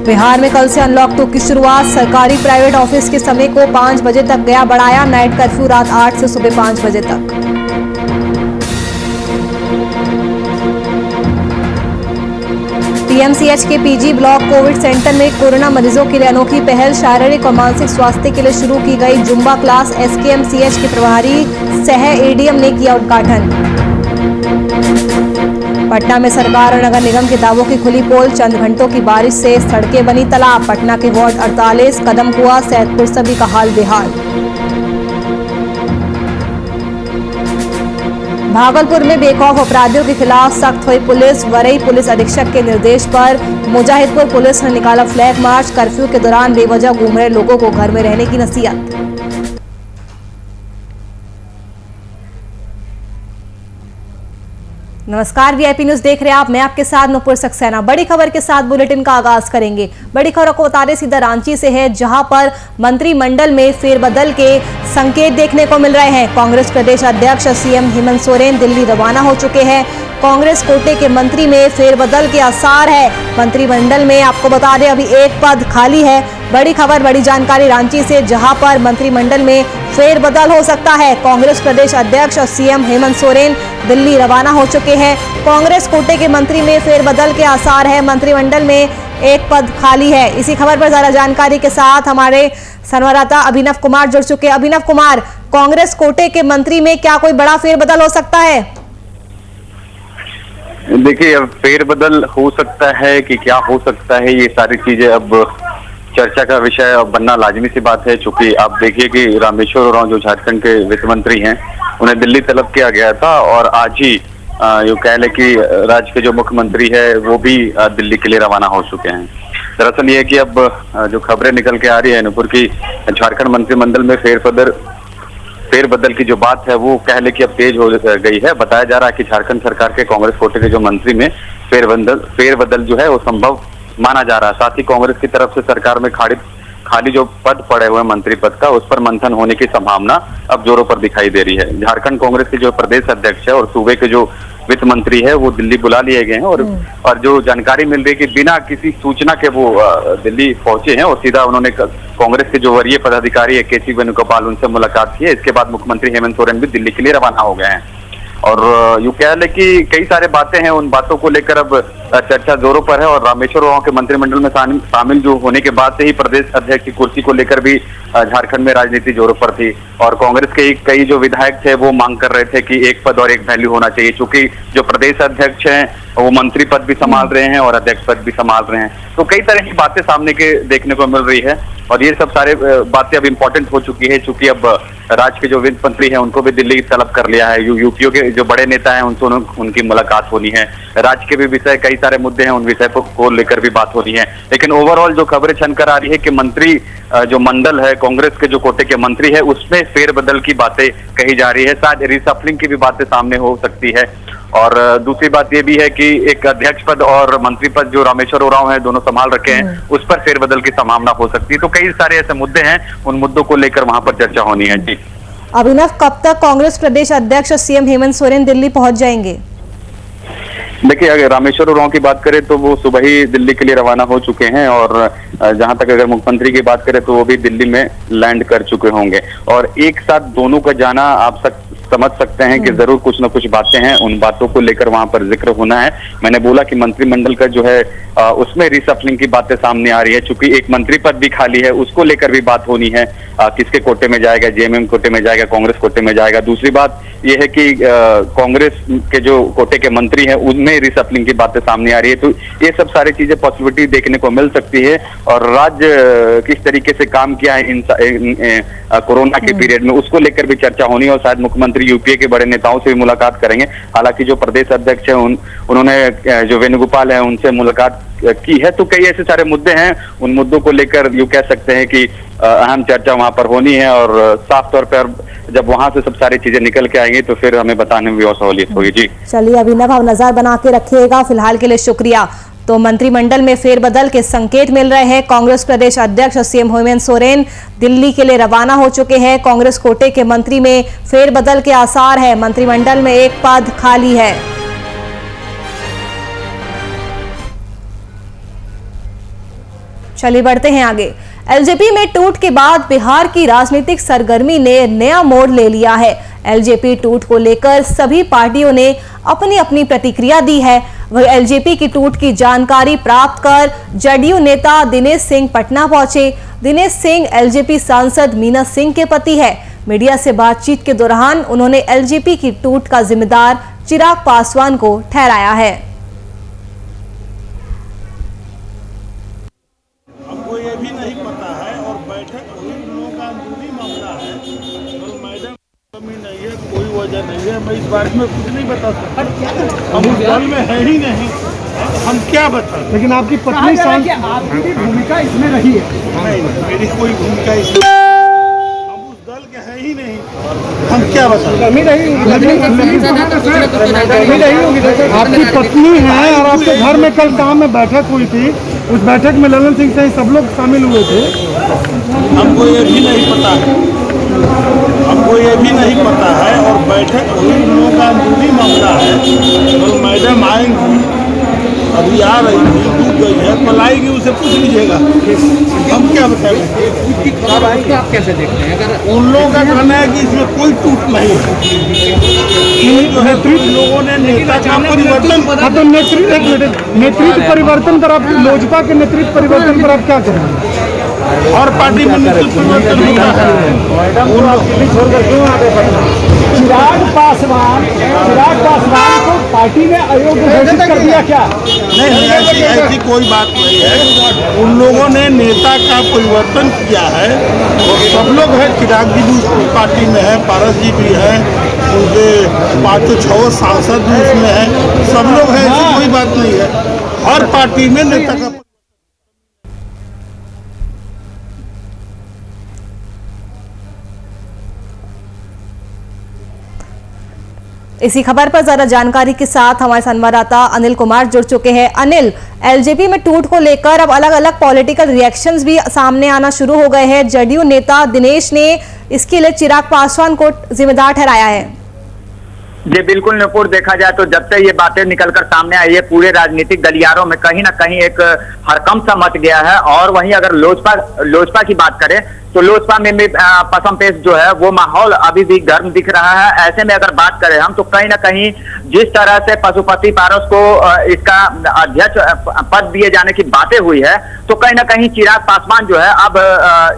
बिहार में कल से अनलॉक 2 की शुरुआत। सरकारी प्राइवेट ऑफिस के समय को 5 बजे तक गया बढ़ाया। नाइट कर्फ्यू रात 8 से सुबह 5 बजे तक। पीएमसीएच के पीजी ब्लॉक कोविड सेंटर में कोरोना मरीजों के लिए अनोखी पहल। शारीरिक और मानसिक स्वास्थ्य के लिए शुरू की गई जुम्बा क्लास। एसकेएमसीएच के प्रभारी सह एडीएम ने किया उद्घाटन। पटना में सरकार और नगर निगम के दावों की खुली पोल। चंद घंटों की बारिश से सड़कें बनी तालाब। पटना के वार्ड 48 कदम कुआं सैदपुर सभी का हाल बेहाल। भागलपुर में बेखौफ अपराधियों के खिलाफ सख्त हुई पुलिस। वरई पुलिस अधीक्षक के निर्देश पर मुजाहिदपुर पुलिस ने निकाला फ्लैग मार्च। कर्फ्यू के दौरान बेवजह घूम रहे लोगों को घर में रहने की नसीहत। नमस्कार, वीआईपी न्यूज देख रहे हैं आप। मैं आपके साथ नुपुर सक्सेना। बड़ी खबर के साथ बुलेटिन का आगाज करेंगे। बड़ी खबर को बता दें सीधा रांची से है, जहां पर मंत्रिमंडल में फेरबदल के संकेत देखने को मिल रहे हैं। कांग्रेस प्रदेश अध्यक्ष सीएम हेमंत सोरेन दिल्ली रवाना हो चुके हैं। कांग्रेस कोटे के मंत्री में फेरबदल के आसार है। मंत्रिमंडल में आपको बता दें अभी एक पद खाली है। बड़ी खबर, बड़ी जानकारी रांची से, जहां पर मंत्रिमंडल में फेरबदल हो सकता है। कांग्रेस प्रदेश अध्यक्ष और सीएम हेमंत सोरेन दिल्ली रवाना हो चुके हैं। कांग्रेस कोटे के मंत्री में फेरबदल के आसार है। मंत्रिमंडल में एक पद खाली है। इसी खबर पर ज्यादा जानकारी के साथ हमारे संवाददाता अभिनव कुमार जुड़ चुके हैं। अभिनव कुमार, कांग्रेस कोटे के मंत्री में क्या कोई बड़ा फेरबदल हो सकता है? देखिए, अब फेरबदल हो सकता है कि क्या हो सकता है, ये सारी चीजें अब चर्चा का विषय अब बनना लाजमी सी बात है। चूंकि आप देखिए कि रामेश्वर उरांव जो झारखंड के वित्त मंत्री हैं, उन्हें दिल्ली तलब किया गया था और आज ही यूँ कह लें कि राज्य के जो मुख्यमंत्री है वो भी दिल्ली के लिए रवाना हो चुके हैं। दरअसल ये है कि अब जो खबरें निकल के आ रही है नुपुर की, झारखंड मंत्रिमंडल में फेरबदल की जो बात है वो कह ले कि अब तेज हो गई है। बताया जा रहा है कि झारखंड सरकार के कांग्रेस कोटे के जो मंत्री में फेरबदल जो है वो संभव माना जा रहा है। साथ ही कांग्रेस की तरफ से सरकार में खाली जो पद पड़े हुए मंत्री पद का, उस पर मंथन होने की संभावना अब जोरों पर दिखाई दे रही है। झारखंड कांग्रेस के जो प्रदेश अध्यक्ष है और सूबे के जो वित्त मंत्री है वो दिल्ली बुला लिए गए हैं और जो जानकारी मिल रही है कि बिना किसी सूचना के वो दिल्ली पहुंचे हैं और सीधा उन्होंने कांग्रेस के जो वरीय पदाधिकारी है केसी वेणुगोपाल, उनसे मुलाकात की है। इसके बाद मुख्यमंत्री हेमंत सोरेन भी दिल्ली के लिए रवाना हो गए हैं और यूँ कह लें कि कई सारे बातें हैं, उन बातों को लेकर अब चर्चा जोरों पर है। और रामेश्वर उरांव के मंत्रिमंडल में शामिल जो होने के बाद से ही प्रदेश अध्यक्ष की कुर्सी को लेकर भी झारखंड में राजनीति जोरों पर थी और कांग्रेस के कई जो विधायक थे वो मांग कर रहे थे कि एक पद और एक वैल्यू होना चाहिए। चूंकि जो प्रदेश अध्यक्ष हैं वो मंत्री पद भी संभाल रहे हैं और अध्यक्ष पद भी संभाल रहे हैं, तो कई तरह की बातें सामने के देखने को मिल रही है और ये सब सारे बातें अब इम्पोर्टेंट हो चुकी है। चूंकि अब राज्य के जो वित्त मंत्री हैं उनको भी दिल्ली तलब कर लिया है। यूपीओ के जो बड़े नेता हैं उनसे उनकी मुलाकात होनी है। राज्य के भी विषय कई सारे मुद्दे हैं, उन विषय को लेकर भी बात होनी है। लेकिन ओवरऑल जो खबरें छनकर आ रही है कि मंत्री जो मंडल है कांग्रेस के जो कोटे के मंत्री है उसमें फेरबदल की बातें कही जा रही है। शायद रिसफलिंग की भी बातें सामने हो सकती है। और दूसरी बात ये भी है कि एक अध्यक्ष पद और मंत्री पद जो रामेश्वर उरांव है दोनों संभाल रखे हैं, उस पर फेरबदल की संभावना हो सकती है। तो कई सारे ऐसे मुद्दे हैं, उन मुद्दों को लेकर वहां पर चर्चा होनी है। जी अभिनव, कब तक कांग्रेस प्रदेश अध्यक्ष सीएम हेमंत सोरेन दिल्ली पहुंच जाएंगे? देखिए, अगर रामेश्वर उरांव की बात करें तो वो सुबह ही दिल्ली के लिए रवाना हो चुके हैं और जहां तक अगर मुख्यमंत्री की बात करें तो वो भी दिल्ली में लैंड कर चुके होंगे और एक साथ दोनों का जाना आप समझ सकते हैं कि जरूर कुछ न कुछ बातें हैं, उन बातों को लेकर वहां पर जिक्र होना है। मैंने बोला कि मंत्रिमंडल का जो है उसमें रिसफलिंग की बातें सामने आ रही है। चूंकि एक मंत्री पद भी खाली है, उसको लेकर भी बात होनी है। किसके कोटे में जाएगा, जेएमएम कोटे में जाएगा, कांग्रेस कोटे में जाएगा। दूसरी बात यह है कि कांग्रेस के जो कोटे के मंत्री हैं उनमें रिसफलिंग की बातें सामने आ रही है। तो ये सब सारी चीजें पॉसिबिलिटी देखने को मिल सकती है और राज्य किस तरीके से काम किया है कोरोना के पीरियड में, उसको लेकर भी चर्चा होनी है और शायद मुख्यमंत्री यूपीए के बड़े नेताओं से भी मुलाकात करेंगे। हालांकि जो प्रदेश अध्यक्ष है उन्होंने जो वेणुगोपाल है उनसे मुलाकात की है। तो कई ऐसे सारे मुद्दे हैं, उन मुद्दों को लेकर यूं कह सकते हैं कि अहम चर्चा वहां पर होनी है और साफ तौर पर जब वहां से सब सारी चीजें निकल के आएंगी तो फिर हमें बताने में भी और सहूलियत होगी। जी चलिए अभिनव, आप नजर बना के रखिएगा। फिलहाल के लिए शुक्रिया। तो मंत्रिमंडल में फेरबदल के संकेत मिल रहे हैं। कांग्रेस प्रदेश अध्यक्ष सीएम हेमंत सोरेन दिल्ली के लिए रवाना हो चुके हैं। कांग्रेस कोटे के मंत्री में फेरबदल के आसार है। मंत्रिमंडल में एक पद खाली है। चलिए बढ़ते हैं आगे। एलजेपी में टूट के बाद बिहार की राजनीतिक सरगर्मी ने नया मोड़ ले लिया है। एलजेपी टूट को लेकर सभी पार्टियों ने अपनी अपनी प्रतिक्रिया दी है। वह एलजेपी की टूट की जानकारी प्राप्त कर जदयू नेता दिनेश सिंह पटना पहुंचे। दिनेश सिंह एलजेपी सांसद मीना सिंह के पति है। मीडिया से बातचीत के दौरान उन्होंने एलजेपी की टूट का जिम्मेदार चिराग पासवान को ठहराया है। हमको ये भी नहीं पता है और बैठक उन लोगों का अंदरूनी मामला है और मैडम कमी नहीं है, कोई वजह नहीं है। मैं इस बारे में कुछ नहीं बता सकता, हम उस दल में है ही नहीं, हम क्या बता। लेकिन आपकी पत्नी आपकी भी भूमिका इसमें रही है? नहीं, मेरी कोई भूमिका इसमें, हम उस दल के है ही नहीं, हम क्या बता। आपकी पत्नी है और आपके घर में कल काम में बैठक हुई थी, उस बैठक में ललन सिंह सहित सब लोग शामिल हुए थे। हमको ये भी नहीं पता है, हमको ये भी नहीं पता है और बैठक उन लोगों का अंदरूनी मामला है और मैडम आएंगी, अभी आ रही थी, टूट गई है, कल आएगी, उसे पूछ लीजिएगा, हम क्या बताएंगे। आप कैसे देखते हैं? अगर उन लोगों का कहना है कि इसमें कोई टूट नहीं है, जो है उन लोगों ने नेता का परिवर्तन, नेतृत्व परिवर्तन पर आप लोजपा के नेतृत्व परिवर्तन पर आप क्या करेंगे? और पार्टी में नेतृत्व परिवर्तन होता है। चिराग पासवान को पार्टी ने अयोग्य घोषित कर दिया क्या? नहीं, ऐसी कोई बात नहीं है। उन लोगों ने नेता का परिवर्तन किया है और सब लोग हैं, चिराग जी भी उस पार्टी में है, पारस जी भी है, उनके 5-6 सांसद भी उसमें है, सब लोग हैं, ऐसी कोई बात नहीं है। हर पार्टी में नेता का इसी खबर पर ज्यादा जानकारी के साथ हमारे संवाददाता अनिल कुमार जुड़ चुके हैं। अनिल, एलजेपी में टूट को लेकर अब अलग अलग पॉलिटिकल रिएक्शंस भी सामने आना शुरू हो गए हैं। जदयू नेता दिनेश ने इसके लिए चिराग पासवान को जिम्मेदार ठहराया है। जी बिल्कुल नुपुर, देखा जाए तो जब से ये बातें निकलकर सामने आई है, पूरे राजनीतिक गलियारों में कहीं ना कहीं एक हड़कंप सा मच गया है। और वहीं अगर लोजपा की बात करें तो लोजपा में भी पसंपेश जो है वो माहौल अभी भी गर्म दिख रहा है। ऐसे में अगर बात करें हम तो कहीं ना कहीं जिस तरह से पशुपति पारस को इसका अध्यक्ष पद दिए जाने की बातें हुई है, तो कहीं ना कहीं चिराग पासवान जो है अब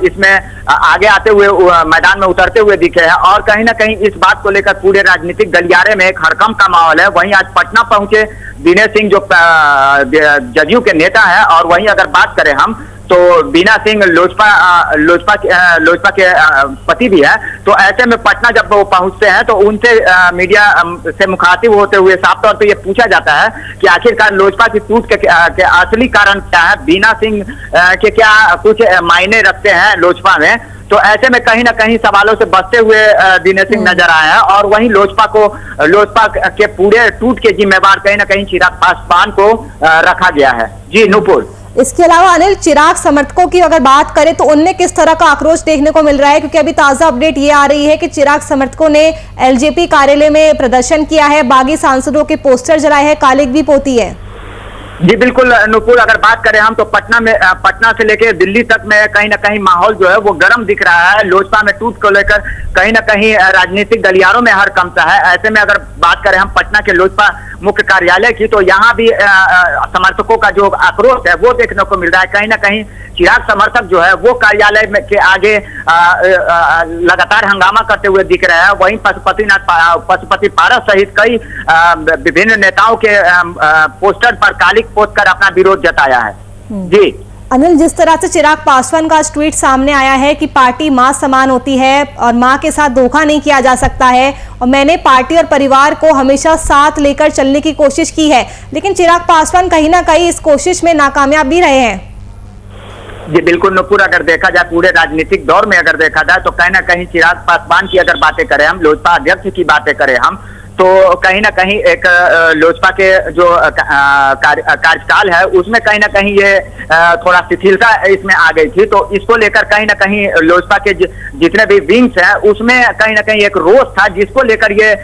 इसमें आगे आते हुए मैदान में उतरते हुए दिखे हैं। और कहीं ना कहीं इस बात को लेकर पूरे राजनीतिक गलियारे में एक हड़कंप का माहौल है। वहीं आज पटना पहुंचे दिनेश सिंह जो जदयू के नेता है, और वहीं अगर बात करें हम तो मीना सिंह लोजपा के पति भी है। तो ऐसे में पटना जब वो पहुंचते हैं तो उनसे मीडिया से मुखातिब होते हुए साफ तौर पे ये पूछा जाता है कि आखिरकार लोजपा की टूट के असली कारण क्या है, बीना सिंह के क्या कुछ मायने रखते हैं लोजपा में। तो ऐसे में कहीं ना कहीं सवालों से बचते हुए दिनेश सिंह नजर आए हैं। और वहीं लोजपा के पूरे टूट के जिम्मेवार कहीं ना कहीं चिराग पासवान को रखा गया है। जी नूपुर, इसके अलावा अनिल, चिराग समर्थकों की अगर बात करें तो उनमें किस तरह का आक्रोश देखने को मिल रहा है? क्योंकि अभी ताजा अपडेट ये आ रही है कि चिराग समर्थकों ने एलजेपी कार्यालय में प्रदर्शन किया है, बागी सांसदों के पोस्टर जलाए हैं, कालिक भी पोती है। जी बिल्कुल नुपुर, अगर बात करें हम तो पटना से लेकर दिल्ली तक में कहीं ना कहीं माहौल जो है वो गर्म दिख रहा है। लोजपा में टूट को लेकर कहीं ना कहीं राजनीतिक गलियारों में हड़कंप है। ऐसे में अगर बात करें हम पटना के लोजपा मुख्य कार्यालय की तो यहाँ भी समर्थकों का जो आक्रोश है वो देखने को मिल रहा है। कहीं ना कहीं चिराग समर्थक जो है वो कार्यालय में के आगे लगातार हंगामा करते हुए दिख रहे हैं। वहीं पशुपति पारस सहित कई विभिन्न नेताओं के पोस्टर पर कालिक पोस्ट कर अपना विरोध जताया है। जी अनिल, जिस तरह से चिराग पासवान का ट्वीट सामने आया है कि पार्टी मां समान होती है और मां के साथ धोखा नहीं किया जा सकता है, और मैंने पार्टी और परिवार को हमेशा साथ लेकर चलने की कोशिश की है, लेकिन चिराग पासवान कहीं ना कहीं इस कोशिश में नाकामयाब भी रहे हैं। जी बिल्कुल नुपुर, अगर देखा जाए पूरे राजनीतिक दौर में अगर देखा जाए तो कहीं ना कहीं चिराग पासवान की अगर बातें करें हम, लोजपा अध्यक्ष की बातें करें हम, तो कहीं ना कहीं एक लोजपा के जो कार्यकाल है उसमें कहीं ना कहीं ये थोड़ा शिथिलता इसमें आ गई थी। तो इसको लेकर कहीं ना कहीं लोजपा के जितने भी विंग्स हैं उसमें कहीं ना कहीं एक रोष था, जिसको लेकर ये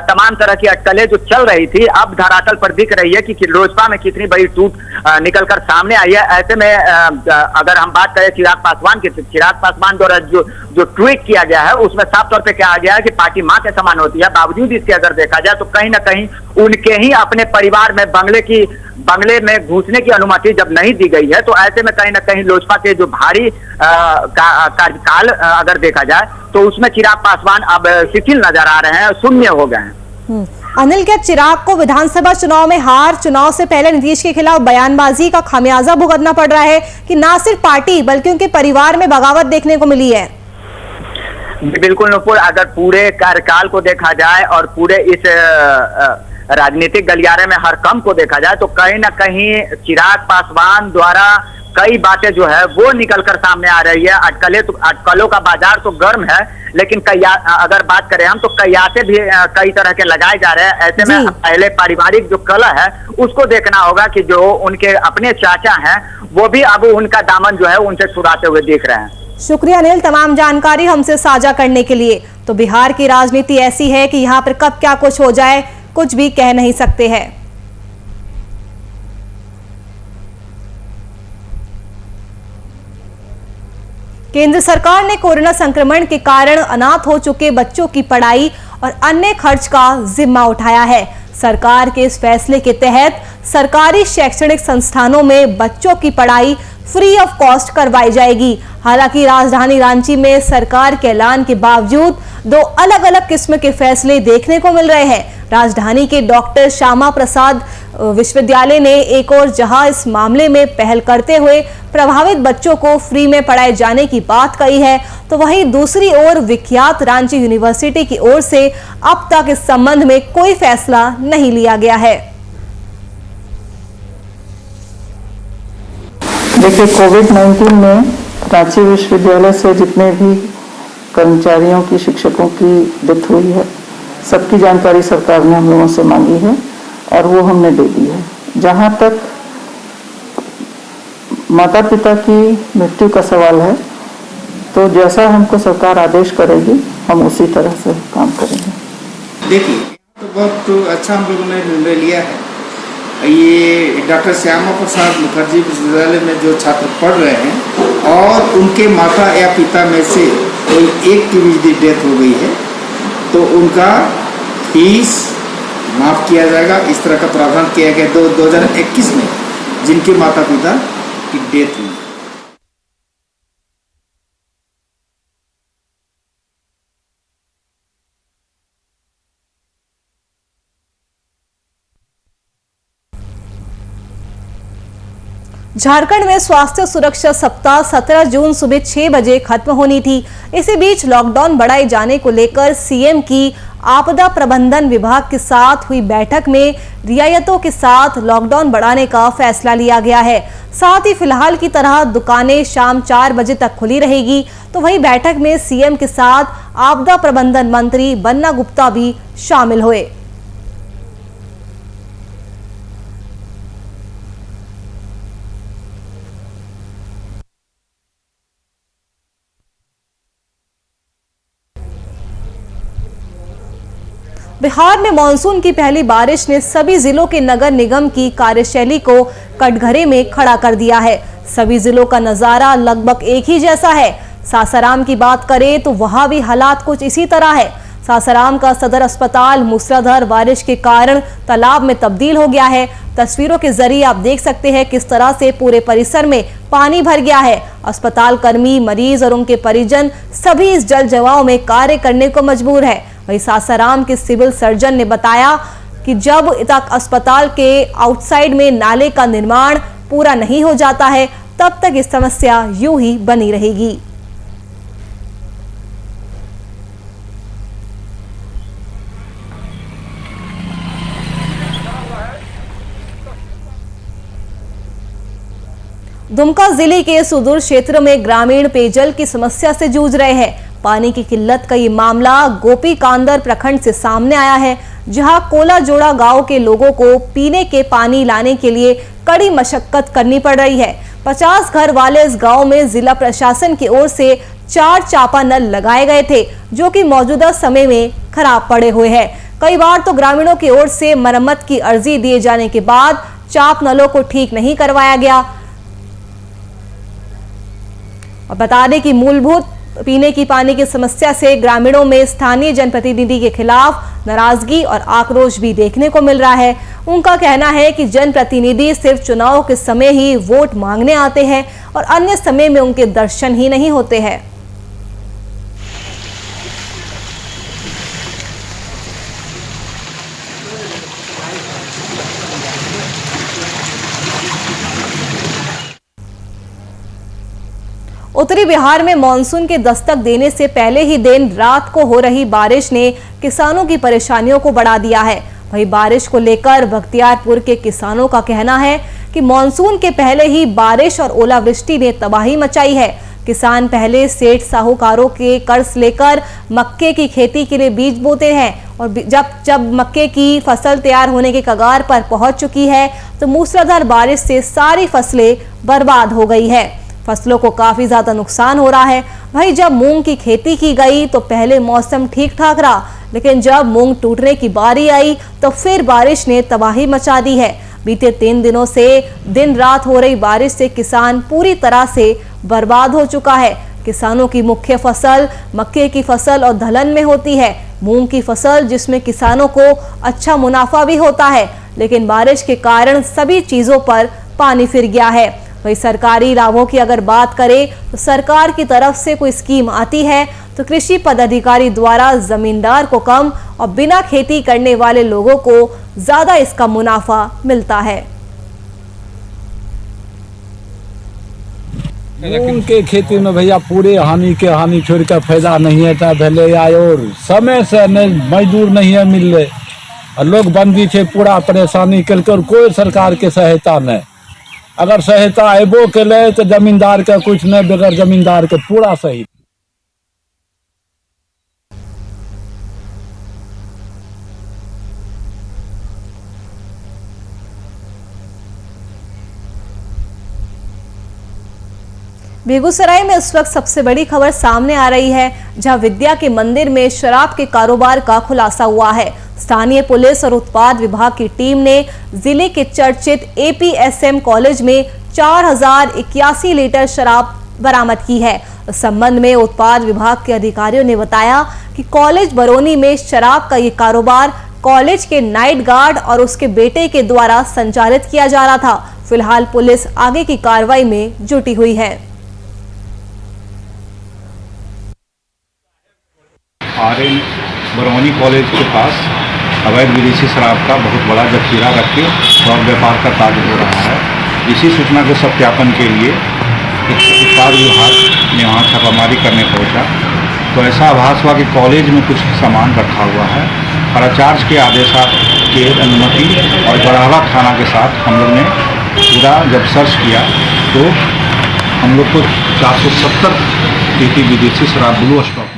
तमाम तरह की अटकलें जो चल रही थी अब धरातल पर दिख रही है कि लोजपा में कितनी बड़ी टूट निकलकर सामने आई है। ऐसे में अगर हम बात करें चिराग पासवान की, चिराग पासवान द्वारा जो ट्वीट किया गया है उसमें साफ तौर पे कहा गया है कि पार्टी मां के समान होती है। बावजूद इसके अगर देखा जाए तो कहीं ना कहीं उनके ही अपने परिवार में बंगले में घुसने की अनुमति जब नहीं दी गई है, तो ऐसे में कहीं ना कहीं लोजपा के जो भारी कार्यकाल अगर देखा जाए तो उसमें चिराग पासवान अब शिथिल नजर आ रहे हैं, शून्य हो गए हैं। अनिल, क्या चिराग को विधानसभा चुनाव में हार, चुनाव से पहले नीतीश के खिलाफ बयानबाजी का खामियाजा भुगतना पड़ रहा है कि ना सिर्फ पार्टी बल्कि उनके परिवार में बगावत देखने को मिली है? बिल्कुल नुपुर, अगर पूरे कार्यकाल को देखा जाए और पूरे इस राजनीतिक गलियारे में हर कम को देखा जाए तो कहीं ना कहीं चिराग पासवान द्वारा कई बातें जो है वो निकलकर सामने आ रही है। अटकलों का बाजार तो गर्म है, लेकिन अगर बात करें हम तो कयासे भी कई तरह के लगाए जा रहे हैं। ऐसे में पहले पारिवारिक जो कलह है उसको देखना होगा कि जो उनके अपने चाचा हैं वो भी अब उनका दामन जो है उनसे छुड़ाते हुए दिख रहे हैं। शुक्रिया अनिल, तमाम जानकारी हमसे साझा करने के लिए। तो बिहार की राजनीति ऐसी है कि यहाँ पर कब क्या कुछ हो जाए कुछ भी कह नहीं सकते हैं। केंद्र सरकार ने कोरोना संक्रमण के कारण अनाथ हो चुके बच्चों की पढ़ाई और अन्य खर्च का जिम्मा उठाया है। सरकार के इस फैसले के तहत सरकारी शैक्षणिक संस्थानों में बच्चों की पढ़ाई फ्री ऑफ कॉस्ट करवाई जाएगी। हालांकि राजधानी रांची में सरकार के ऐलान के बावजूद दो अलग अलग किस्म के फैसले देखने को मिल रहे हैं। राजधानी के डॉक्टर श्यामा प्रसाद विश्वविद्यालय ने एक और जहां इस मामले में पहल करते हुए प्रभावित बच्चों को फ्री में पढ़ाए जाने की बात कही है, तो वहीं दूसरी ओर विख्यात रांची यूनिवर्सिटी की ओर से अब तक इस संबंध में कोई फैसला नहीं लिया गया है। देखिए, कोविड-19 में रांची विश्वविद्यालय से जितने भी कर्मचारियों की, शिक्षकों की डेथ हुई है, सबकी जानकारी सरकार ने हम लोगों से मांगी है और वो हमने दे दी है। जहाँ तक माता पिता की मृत्यु का सवाल है तो जैसा हमको सरकार आदेश करेगी हम उसी तरह से काम करेंगे। देखिए, तो बहुत अच्छा हम लोगों ने निर्णय लिया है। ये डॉक्टर श्यामा प्रसाद मुखर्जी विश्वविद्यालय में जो छात्र पढ़ रहे हैं और उनके माता या पिता में से कोई एक की भी डेथ हो गई है तो उनका फीस माफ़ किया जाएगा। इस तरह का प्रावधान किया गया 2021 में जिनके माता पिता की डेथ हुई। झारखंड में स्वास्थ्य सुरक्षा सप्ताह 17 जून सुबह 6 बजे खत्म होनी थी। इसी बीच लॉकडाउन बढ़ाए जाने को लेकर सीएम की आपदा प्रबंधन विभाग के साथ हुई बैठक में रियायतों के साथ लॉकडाउन बढ़ाने का फैसला लिया गया है। साथ ही फिलहाल की तरह दुकानें शाम 4 बजे तक खुली रहेगी। तो वहीं बैठक में सीएम के साथ आपदा प्रबंधन मंत्री बन्ना गुप्ता भी शामिल हुए। बिहार में मानसून की पहली बारिश ने सभी जिलों के नगर निगम की कार्यशैली को कटघरे में खड़ा कर दिया है। सभी जिलों का नजारा लगभग एक ही जैसा है। सासाराम की बात करें तो वहां भी हालात कुछ इसी तरह है। सासाराम का सदर अस्पताल मूसलाधार बारिश के कारण तालाब में तब्दील हो गया है। तस्वीरों के जरिए आप देख सकते हैं किस तरह से पूरे परिसर में पानी भर गया है। अस्पताल कर्मी, मरीज और उनके परिजन सभी इस जल जमाव में कार्य करने को मजबूर है। वहीं सासाराम के सिविल सर्जन ने बताया कि जब तक अस्पताल के आउटसाइड में नाले का निर्माण पूरा नहीं हो जाता है तब तक इस समस्या यूं ही बनी रहेगी। दुमका जिले के सुदूर क्षेत्र में ग्रामीण पेयजल की समस्या से जूझ रहे हैं। पानी की किल्लत का ये मामला गोपी कांदर प्रखंड से सामने आया है, जहां कोलाजोड़ा गांव के लोगों को पीने के पानी लाने के लिए कड़ी मशक्कत करनी पड़ रही है। 50 घर वाले इस गांव में जिला प्रशासन की ओर से 4 चापा नल लगाए गए थे, जो कि मौजूदा समय में खराब पड़े हुए हैं। कई बार तो ग्रामीणों की ओर से मरम्मत की अर्जी दिए जाने के बाद चाप नलों को ठीक नहीं करवाया गया। और बता दें कि मूलभूत पीने की पानी की समस्या से ग्रामीणों में स्थानीय जनप्रतिनिधि के खिलाफ नाराजगी और आक्रोश भी देखने को मिल रहा है। उनका कहना है कि जनप्रतिनिधि सिर्फ चुनाव के समय ही वोट मांगने आते हैं और अन्य समय में उनके दर्शन ही नहीं होते हैं। उत्तरी बिहार में मानसून के दस्तक देने से पहले ही दिन रात को हो रही बारिश ने किसानों की परेशानियों को बढ़ा दिया है। वहीं बारिश को लेकर बख्तियारपुर के किसानों का कहना है कि मानसून के पहले ही बारिश और ओलावृष्टि ने तबाही मचाई है। किसान पहले सेठ साहूकारों के कर्ज लेकर मक्के की खेती के लिए बीज बोते हैं और जब मक्के की फसल तैयार होने के कगार पर पहुंच चुकी है तो मूसलाधार बारिश से सारी फसलें बर्बाद हो गई है। फसलों को काफी ज्यादा नुकसान हो रहा है। भाई जब मूंग की खेती की गई तो पहले मौसम ठीक ठाक रहा, लेकिन जब मूंग टूटने की बारी आई तो फिर बारिश ने तबाही मचा दी है। बीते 3 दिनों से दिन रात हो रही बारिश से किसान पूरी तरह से बर्बाद हो चुका है। किसानों की मुख्य फसल मक्के की फसल और दलहन में होती है। मूंग की फसल जिसमें किसानों को अच्छा मुनाफा भी होता है, लेकिन बारिश के कारण सभी चीजों पर पानी फिर गया है। वही सरकारी लाभों की अगर बात करें तो सरकार की तरफ से कोई स्कीम आती है तो कृषि पदाधिकारी द्वारा जमींदार को कम और बिना खेती करने वाले लोगों को ज्यादा इसका मुनाफा मिलता है। उनके खेती में भैया पूरे हानि छोड़ कर फायदा नहीं है। भले आए और समय से मजदूर नहीं है मिल रहे और लोग बंदी थे पूरा परेशानी करके और कोई सरकार के सहायता नहीं। अगर सहायता अबो के ले तो जमींदार का कुछ नहीं, बगैर जमींदार के पूरा सही। बेगूसराय में इस वक्त सबसे बड़ी खबर सामने आ रही है, जहां विद्या के मंदिर में शराब के कारोबार का खुलासा हुआ है। स्थानीय पुलिस और उत्पाद विभाग की टीम ने जिले के चर्चित APSM कॉलेज में 4081 लीटर शराब बरामद की है। इस संबंध में उत्पाद विभाग के अधिकारियों ने बताया कि कॉलेज बरौनी में शराब का ये कारोबार कॉलेज के नाइट गार्ड और उसके बेटे के द्वारा संचालित किया जा रहा था। फिलहाल पुलिस आगे की कार्रवाई में जुटी हुई है। RN बरौनी कॉलेज के पास अवैध विदेशी शराब का बहुत बड़ा जखीरा रख के और व्यापार का कार्य हो रहा है। इसी सूचना के सत्यापन के लिए उत्पाद विभाग ने वहाँ छापामारी करने पहुँचा तो ऐसा आभास हुआ कि कॉलेज में कुछ सामान रखा हुआ है। प्राचार्य के आदेश के अनुमति और गढ़ावा थाना के साथ हम लोग ने पूरा जब सर्च किया तो हम लोग को 470 पेटी विदेशी शराब ब्लू स्टॉक मिला।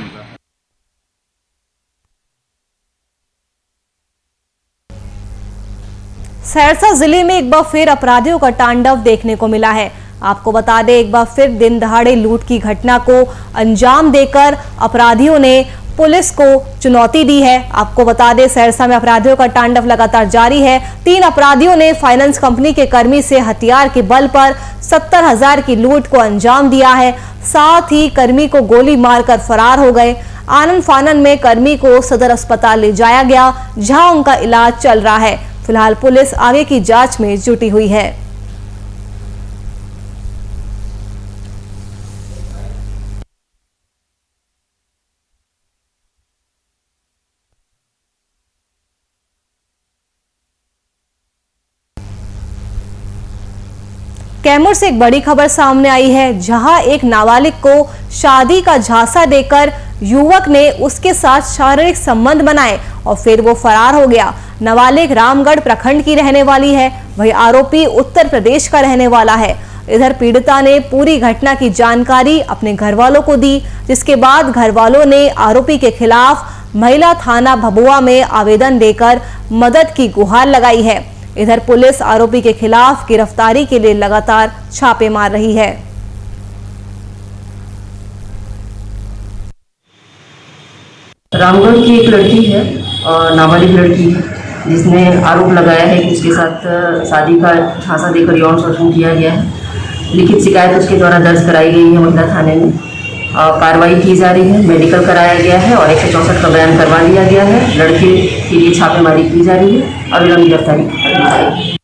सहरसा जिले में एक बार फिर अपराधियों का तांडव देखने को मिला है। आपको बता दें, एक बार फिर दिन दहाड़े लूट की घटना को अंजाम देकर अपराधियों ने पुलिस को चुनौती दी है। आपको बता दें, सहरसा में अपराधियों का तांडव लगातार जारी है। 3 अपराधियों ने फाइनेंस कंपनी के कर्मी से हथियार के बल पर 70,000 की लूट को अंजाम दिया है। साथ ही कर्मी को गोली मारकर फरार हो गए। आनन फानन में कर्मी को सदर अस्पताल ले जाया गया, जहां उनका इलाज चल रहा है। फिलहाल पुलिस आगे की जांच में जुटी हुई है। कैमूर से एक बड़ी खबर सामने आई है, जहां एक नाबालिग को शादी का झांसा देकर युवक ने उसके साथ शारीरिक संबंध बनाए और फिर वो फरार हो गया। नाबालिग रामगढ़ प्रखंड की रहने वाली है, वही आरोपी उत्तर प्रदेश का रहने वाला है। इधर पीड़िता ने पूरी घटना की जानकारी अपने घर वालों को दी, जिसके बाद घर वालों ने आरोपी के खिलाफ महिला थाना भभुआ में आवेदन देकर मदद की गुहार लगाई है। इधर पुलिस आरोपी के खिलाफ गिरफ्तारी के लिए लगातार छापे मार रही है। रामगढ़ की एक लड़की है और नाबालिग लड़की है, जिसने आरोप लगाया है कि उसके साथ शादी का झांसा देकर यौन शोषण किया गया है। लिखित शिकायत उसके द्वारा दर्ज कराई गई है महिला थाने में। कार्रवाई की जा रही है, मेडिकल कराया गया है और 164 का बयान करवा लिया गया है। लड़के के लिए छापेमारी की जा रही है और विलंब गिरफ्तारी कर दी जाएगी।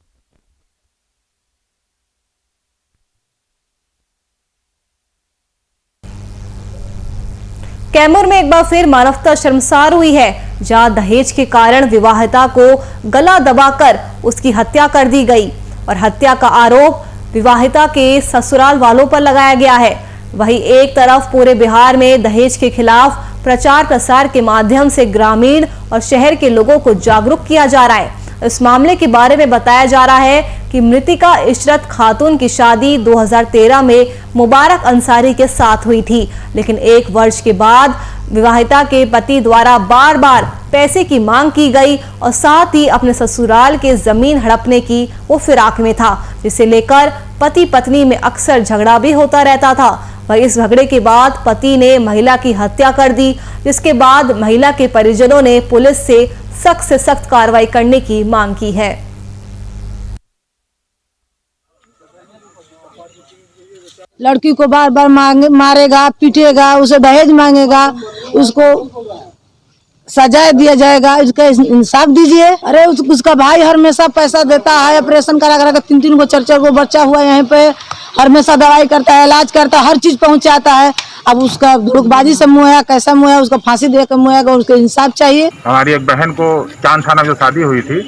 कैमूर में एक बार फिर मानवता शर्मसार हुई है, जहां दहेज के कारण विवाहिता को गला दबाकर उसकी हत्या कर दी गई और हत्या का आरोप विवाहिता के ससुराल वालों पर लगाया गया है। वहीं एक तरफ पूरे बिहार में दहेज के खिलाफ प्रचार प्रसार के माध्यम से ग्रामीण और शहर के लोगों को जागरूक किया जा रहा है। इस मामले के बारे में बताया जा रहा है कि मृतिका इशरत खातून की शादी 2013 में मुबारक अंसारी के साथ हुई थी, लेकिन 1 वर्ष के बाद विवाहिता के पति द्वारा बार बार पैसे की मांग की गई और साथ ही अपने ससुराल के जमीन हड़पने की वो फिराक में था, जिसे लेकर पति पत्नी में अक्सर झगड़ा भी होता रहता था। वही इस झगड़े के बाद पति ने महिला की हत्या कर दी, जिसके बाद महिला के परिजनों ने पुलिस से सख्त कार्रवाई करने की मांग की है। लड़की को बार बार मारेगा, पीटेगा, उसे दहेज मांगेगा, उसको सजा दिया जाएगा, उसका इंसाफ दीजिए। अरे उसका भाई हमेशा पैसा देता है, ऑपरेशन करा करा 3-3 गो 4-4 गो बच्चा हुआ यहाँ पे, हमेशा दवाई करता है, इलाज करता है, हर चीज पहुंचाता है। अब उसका धोखेबाजी से मुआ, कैसा मुआ, उसका फांसी देकर मुआगा, उसको इंसाफ चाहिए। हमारी एक बहन को चांद थाना में जो शादी हुई थी,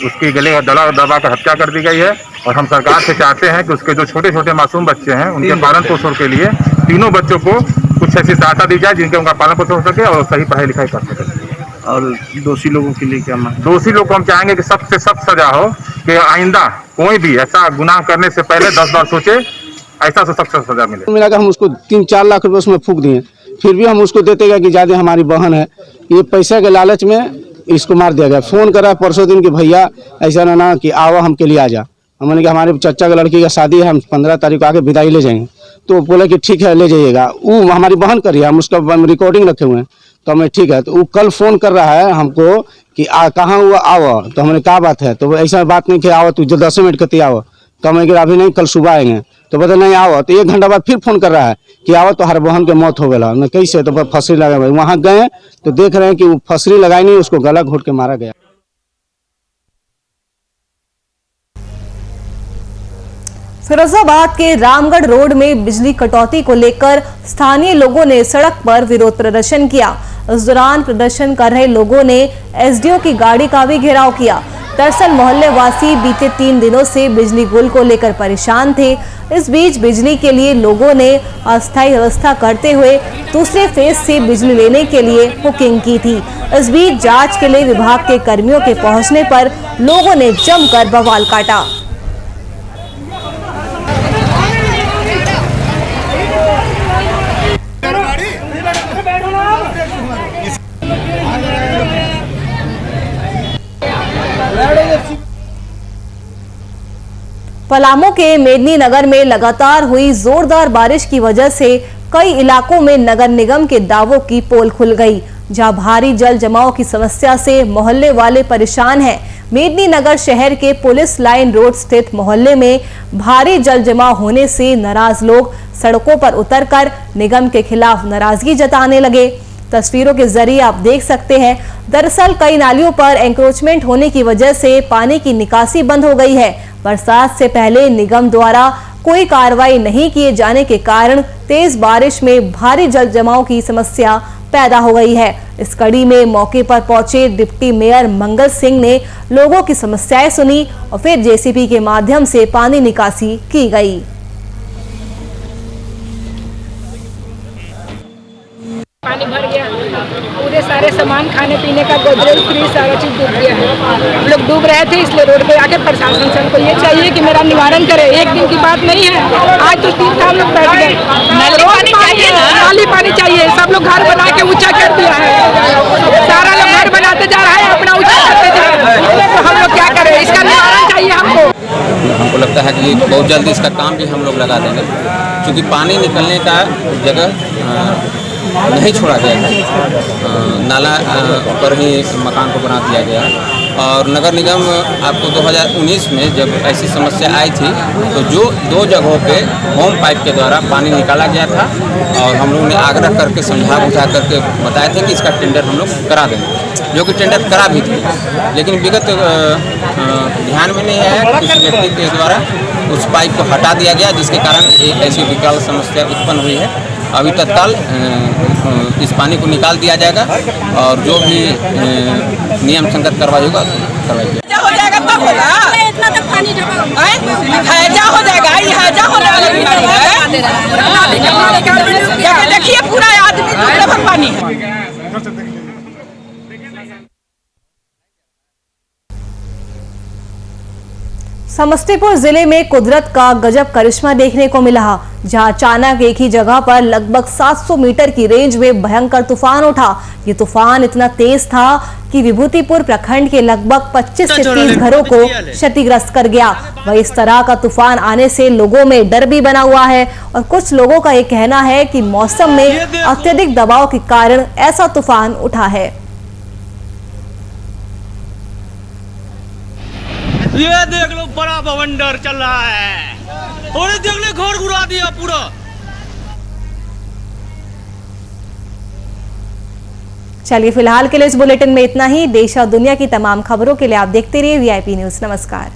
उसकी गले का गला दबा कर हत्या कर दी गई है और हम सरकार से चाहते हैं कि उसके जो छोटे छोटे मासूम बच्चे हैं, उनके पालन पोषण के लिए तीनों बच्चों को कुछ ऐसी सहायता दी जाए जिनके उनका पालन पोषण हो सके और सही पढ़ाई लिखाई कर सके। और दोषी लोगों के लिए क्या मांग? दोषी लोग को हम चाहेंगे कि सख्त से सख्त सजा हो, कि आइंदा कोई भी ऐसा गुनाह करने से पहले 10 बार सोचे, ऐसा से सख्त सजा मिले। मिला हम उसको 3-4 लाख रुपए उसमें फूंक दिए, फिर भी हम उसको देते गए कि ज्यादा हमारी बहन है, ये पैसे के लालच में इसको मार दिया गया। फोन करा परसों दिन कि भैया ऐसा ना कि आओ हमके लिए आ जा। हमने कहा हमारे चचा के लड़की का शादी है, हम 15 तारीख को आके विदाई ले जाएंगे। तो बोले कि ठीक है ले जाइएगा। वो हमारी बहन करी, हम उसका रिकॉर्डिंग रखे हुए हैं। तो हमें ठीक है, तो वो कल फोन कर रहा है हमको कि कहाँ हुआ आओ। तो हमने कहा बात है, तो ऐसा बात नहीं कि आओ तू 10 मिनट कहती आओ। तो हमें कि अभी नहीं, कल सुबह आएंगे। तो बोले नहीं आओ। तो 1 घंटा बाद फिर फोन कर रहा है कि आओ तो हर बहन के मौत हो गया। मैं कैसे? तो फसरी लगा। वहाँ गए तो देख रहे हैं कि वो फसरी लगाई नहीं, उसको गला घोट के मारा गया। फिरोजाबाद के रामगढ़ रोड में बिजली कटौती को लेकर स्थानीय लोगों ने सड़क पर विरोध प्रदर्शन किया। इस दौरान प्रदर्शन कर रहे लोगों ने एसडीओ की गाड़ी का भी घेराव किया। दरअसल मोहल्ले वासी बीते 3 दिनों से बिजली गुल को लेकर परेशान थे। इस बीच बिजली के लिए लोगों ने अस्थायी व्यवस्था करते हुए दूसरे फेज से बिजली लेने के लिए बुकिंग की थी। इस बीच जांच के लिए विभाग के कर्मियों के पहुंचने पर लोगों ने जमकर बवाल काटा। पलामू के मेदिनीनगर में लगातार हुई जोरदार बारिश की वजह से कई इलाकों में नगर निगम के दावों की पोल खुल गई, जहां भारी जल जमाव की समस्या से मोहल्ले वाले परेशान हैं। मेदिनीनगर शहर के पुलिस लाइन रोड स्थित मोहल्ले में भारी जल जमाव होने से नाराज लोग सड़कों पर उतरकर निगम के खिलाफ नाराजगी जताने लगे। तस्वीरों के जरिए आप देख सकते हैं, दरअसल कई नालियों पर एंक्रोचमेंट होने की वजह से पानी की निकासी बंद हो गई है। बरसात से पहले निगम द्वारा कोई कार्रवाई नहीं किए जाने के कारण तेज बारिश में भारी जल जमाव की समस्या पैदा हो गई है। इस कड़ी में मौके पर पहुंचे डिप्टी मेयर मंगल सिंह ने लोगों की समस्याएं सुनी और फिर जेसीबी के माध्यम से पानी निकासी की गई। पानी भर गया, पूरे सारे सामान खाने पीने का गोदरेज फ्रिज सारा चीज डूब गया है। हम लोग डूब रहे थे, इसलिए रोड पे आके प्रशासन से हमको ये चाहिए कि मेरा निवारण करे। एक दिन की बात नहीं है, आज तो 3 था हम लोग बैठ गए। नाली पानी चाहिए, सब लोग घर बना के ऊंचा कर दिया है। हमको लगता है कि बहुत जल्दी इसका काम भी हम लोग लगा देंगे, क्योंकि पानी निकलने का जगह नहीं छोड़ा गया है। नाला पर ही मकान को बना दिया गया। और नगर निगम आपको 2019 में जब ऐसी समस्या आई थी तो जो 2 जगहों पे होम पाइप के द्वारा पानी निकाला गया था और हम लोगों ने आग्रह करके समझा बुझा करके बताए थे कि इसका टेंडर हम लोग करा देंगे, जो कि टेंडर करा भी थे। लेकिन विगत ध्यान में नहीं आया, किसी व्यक्ति के द्वारा उस पाइप को हटा दिया गया, जिसके कारण एक ऐसी विकराल समस्या उत्पन्न हुई है। अभी तत्काल इस पानी को निकाल दिया जाएगा और जो भी नियम संगत कार्रवाई होगा करवाई जाएगी। हो जाएगा तब होगा, इतना तक पानी हैजा हो जाएगा, ये हैजा होने वाला है। देखिए पूरा आदमी भर पानी है। समस्तीपुर जिले में कुदरत का गजब करिश्मा देखने को मिला, जहां अचानक एक ही जगह पर लगभग 700 मीटर की रेंज में भयंकर तूफान उठा। ये तूफान इतना तेज था कि विभूतिपुर प्रखंड के लगभग 25 से 30 घरों को क्षतिग्रस्त कर गया। वही इस तरह का तूफान आने से लोगों में डर भी बना हुआ है और कुछ लोगों का ये कहना है कि मौसम में अत्यधिक दबाव के कारण ऐसा तूफान उठा है। ये देख लो, बड़ा बवंडर चल रहा है और देख लो घर घुरा दिया पूरा। चलिए फिलहाल के लिए इस बुलेटिन में इतना ही। देश और दुनिया की तमाम खबरों के लिए आप देखते रहिए VIP न्यूज़। नमस्कार।